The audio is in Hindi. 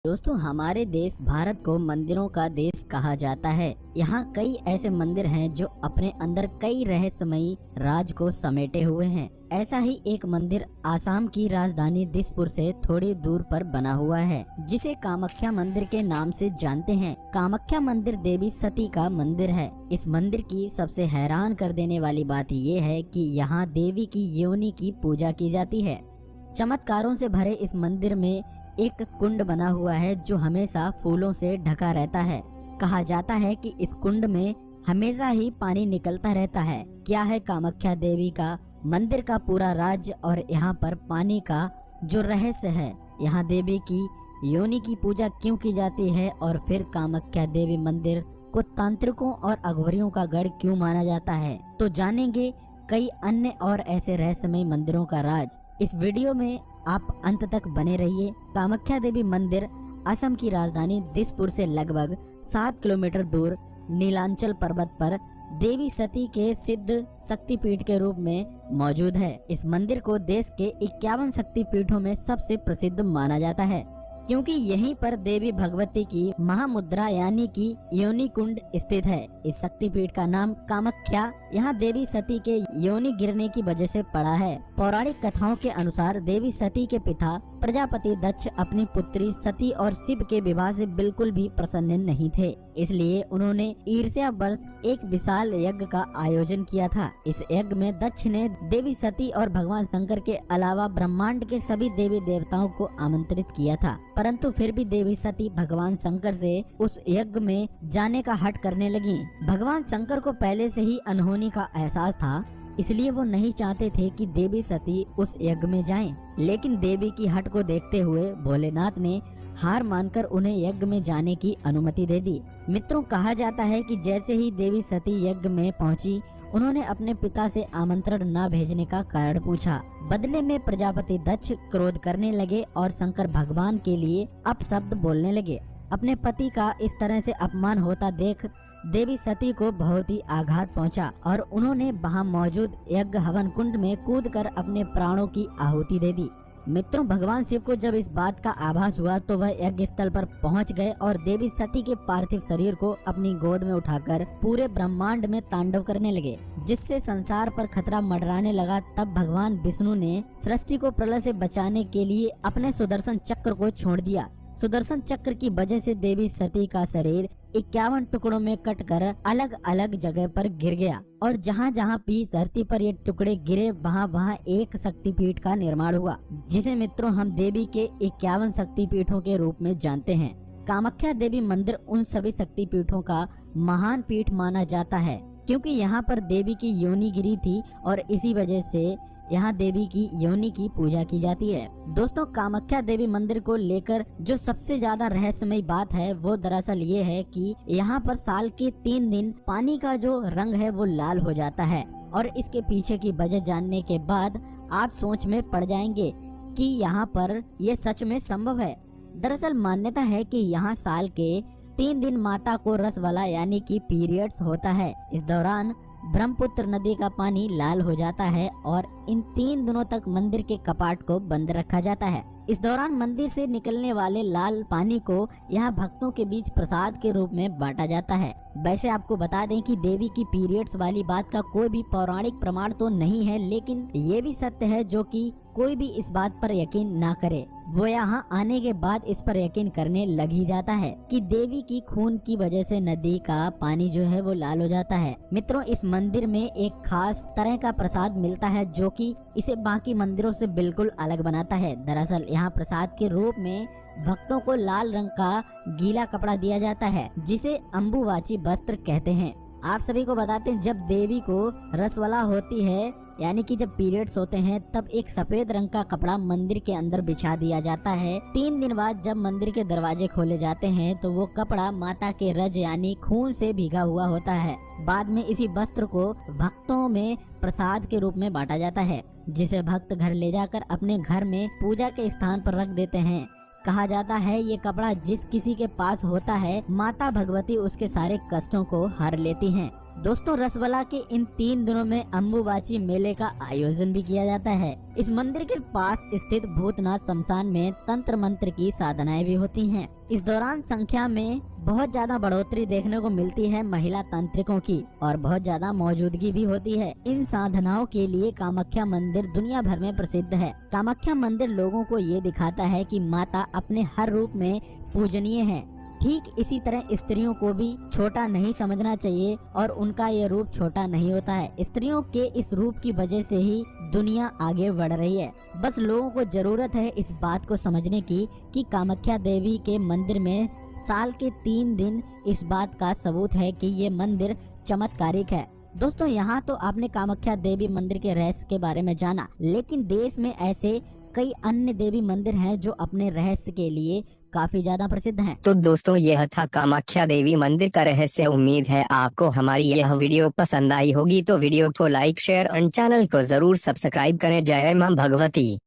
दोस्तों, हमारे देश भारत को मंदिरों का देश कहा जाता है। यहाँ कई ऐसे मंदिर हैं जो अपने अंदर कई रहस्यमयी राज को समेटे हुए हैं। ऐसा ही एक मंदिर आसाम की राजधानी दिसपुर से थोड़ी दूर पर बना हुआ है, जिसे कामाख्या मंदिर के नाम से जानते हैं। कामाख्या मंदिर देवी सती का मंदिर है। इस मंदिर की सबसे हैरान कर देने वाली बात ये है कि यहाँ देवी की योनि की पूजा की जाती है। चमत्कारों से भरे इस मंदिर में एक कुंड बना हुआ है जो हमेशा फूलों से ढका रहता है। कहा जाता है कि इस कुंड में हमेशा ही पानी निकलता रहता है। क्या है कामाख्या देवी का मंदिर का पूरा राज और यहाँ पर पानी का जो रहस्य है, यहाँ देवी की योनि की पूजा क्यों की जाती है और फिर कामाख्या देवी मंदिर को तांत्रिकों और अघोरियों का गढ़ क्यों माना जाता है, तो जानेंगे कई अन्य और ऐसे रहस्यमय मंदिरों का राज। इस वीडियो में आप अंत तक बने रहिए। कामाख्या देवी मंदिर असम की राजधानी दिसपुर से लगभग 7 किलोमीटर दूर नीलांचल पर्वत पर देवी सती के सिद्ध शक्तिपीठ के रूप में मौजूद है। इस मंदिर को देश के 51 शक्तिपीठों में सबसे प्रसिद्ध माना जाता है, क्योंकि यहीं पर देवी भगवती की महामुद्रा यानी कि योनि कुंड स्थित है। इस शक्तिपीठ का नाम कामाख्या यहाँ देवी सती के योनि गिरने की वजह से पड़ा है। पौराणिक कथाओं के अनुसार देवी सती के पिता प्रजापति दक्ष अपनी पुत्री सती और शिव के विवाह से बिल्कुल भी प्रसन्न नहीं थे, इसलिए उन्होंने ईर्ष्यावश एक विशाल यज्ञ का आयोजन किया था। इस यज्ञ में दक्ष ने देवी सती और भगवान शंकर के अलावा ब्रह्मांड के सभी देवी देवताओं को आमंत्रित किया था, परंतु फिर भी देवी सती भगवान शंकर से उस यज्ञ में जाने का हठ करने लगी। भगवान शंकर को पहले से ही अनहोनी का एहसास था, इसलिए वो नहीं चाहते थे कि देवी सती उस यज्ञ में जाएं। लेकिन देवी की हट को देखते हुए भोलेनाथ ने हार मानकर उन्हें यज्ञ में जाने की अनुमति दे दी। मित्रों, कहा जाता है कि जैसे ही देवी सती यज्ञ में पहुंची, उन्होंने अपने पिता से आमंत्रण न भेजने का कारण पूछा। बदले में प्रजापति दक्ष क्रोध करने लगे और शंकर भगवान के लिए अपशब्द बोलने लगे। अपने पति का इस तरह से अपमान होता देख देवी सती को बहुत ही आघात पहुंचा और उन्होंने वहां मौजूद यज्ञ हवन कुंड में कूदकर अपने प्राणों की आहुति दे दी। मित्रों, भगवान शिव को जब इस बात का आभास हुआ तो वह यज्ञ स्थल पर पहुंच गए और देवी सती के पार्थिव शरीर को अपनी गोद में उठाकर पूरे ब्रह्मांड में तांडव करने लगे, जिससे संसार पर खतरा मंडराने लगा। तब भगवान विष्णु ने सृष्टि को प्रलय से बचाने के लिए अपने सुदर्शन चक्र को छोड़ दिया। सुदर्शन चक्र की वजह से देवी सती का शरीर 51 टुकड़ों में कटकर अलग अलग जगह पर गिर गया और जहाँ जहाँ भी धरती पर ये टुकड़े गिरे वहाँ एक शक्तिपीठ का निर्माण हुआ, जिसे मित्रों हम देवी के 51 शक्तिपीठों के रूप में जानते हैं। कामाख्या देवी मंदिर उन सभी शक्तिपीठों का महान पीठ माना जाता है, क्योंकि यहाँ पर देवी की योनि गिरी थी और इसी वजह से यहाँ देवी की योनि की पूजा की जाती है। दोस्तों, कामाख्या देवी मंदिर को लेकर जो सबसे ज्यादा रहस्यमय बात है वो दरअसल ये है कि यहाँ पर साल के 3 दिन पानी का जो रंग है वो लाल हो जाता है और इसके पीछे की वजह जानने के बाद आप सोच में पड़ जाएंगे कि यहाँ पर ये सच में संभव है। दरअसल मान्यता है कि यहाँ साल के 3 दिन माता को रस वाला यानी कि पीरियड्स होता है। इस दौरान ब्रह्मपुत्र नदी का पानी लाल हो जाता है और इन 3 दिनों तक मंदिर के कपाट को बंद रखा जाता है। इस दौरान मंदिर से निकलने वाले लाल पानी को यहाँ भक्तों के बीच प्रसाद के रूप में बांटा जाता है। वैसे आपको बता दें कि देवी की पीरियड्स वाली बात का कोई भी पौराणिक प्रमाण तो नहीं है, लेकिन ये भी सत्य है जो कि कोई भी इस बात पर यकीन ना करे, वो यहाँ आने के बाद इस पर यकीन करने लग ही जाता है कि देवी की खून की वजह से नदी का पानी जो है वो लाल हो जाता है। मित्रों, इस मंदिर में एक खास तरह का प्रसाद मिलता है जो कि इसे बाकी मंदिरों से बिल्कुल अलग बनाता है। दरअसल यहाँ प्रसाद के रूप में भक्तों को लाल रंग का गीला कपड़ा दिया जाता है, जिसे अम्बुवाची वस्त्र कहते हैं। आप सभी को बताते हैं, जब देवी को रसवला होती है यानी कि जब पीरियड्स होते हैं, तब एक सफेद रंग का कपड़ा मंदिर के अंदर बिछा दिया जाता है। 3 दिन बाद जब मंदिर के दरवाजे खोले जाते हैं तो वो कपड़ा माता के रज यानी खून से भीगा हुआ होता है। बाद में इसी वस्त्र को भक्तों में प्रसाद के रूप में बांटा जाता है, जिसे भक्त घर ले जाकर अपने घर में पूजा के स्थान पर रख देते हैं। कहा जाता है ये कपड़ा जिस किसी के पास होता है, माता भगवती उसके सारे कष्टों को हर लेती हैं। दोस्तों रसवला के इन 3 दिनों में अम्बुबाची मेले का आयोजन भी किया जाता है। इस मंदिर के पास स्थित भूतनाथ शमशान में तंत्र मंत्र की साधनाएं भी होती हैं। इस दौरान संख्या में बहुत ज्यादा बढ़ोतरी देखने को मिलती है महिला तांत्रिकों की और बहुत ज्यादा मौजूदगी भी होती है। इन साधनाओं के लिए कामाख्या मंदिर दुनिया भर में प्रसिद्ध है। कामाख्या मंदिर लोगों को ये दिखाता है कि माता अपने हर रूप में पूजनीय है। ठीक इसी तरह स्त्रियों को भी छोटा नहीं समझना चाहिए और उनका ये रूप छोटा नहीं होता है। स्त्रियों के इस रूप की वजह से ही दुनिया आगे बढ़ रही है। बस लोगों को जरूरत है इस बात को समझने की कि कामाख्या देवी के मंदिर में साल के 3 दिन इस बात का सबूत है कि ये मंदिर चमत्कारिक है। दोस्तों यहाँ तो आपने कामाख्या देवी मंदिर के रहस्य के बारे में जाना, लेकिन देश में ऐसे कई अन्य देवी मंदिर हैं जो अपने रहस्य के लिए काफी ज्यादा प्रसिद्ध हैं। तो दोस्तों यह था कामाख्या देवी मंदिर का रहस्य। उम्मीद है आपको हमारी यह वीडियो पसंद आई होगी। तो वीडियो को लाइक शेयर और चैनल को जरूर सब्सक्राइब करें। जय मां भगवती।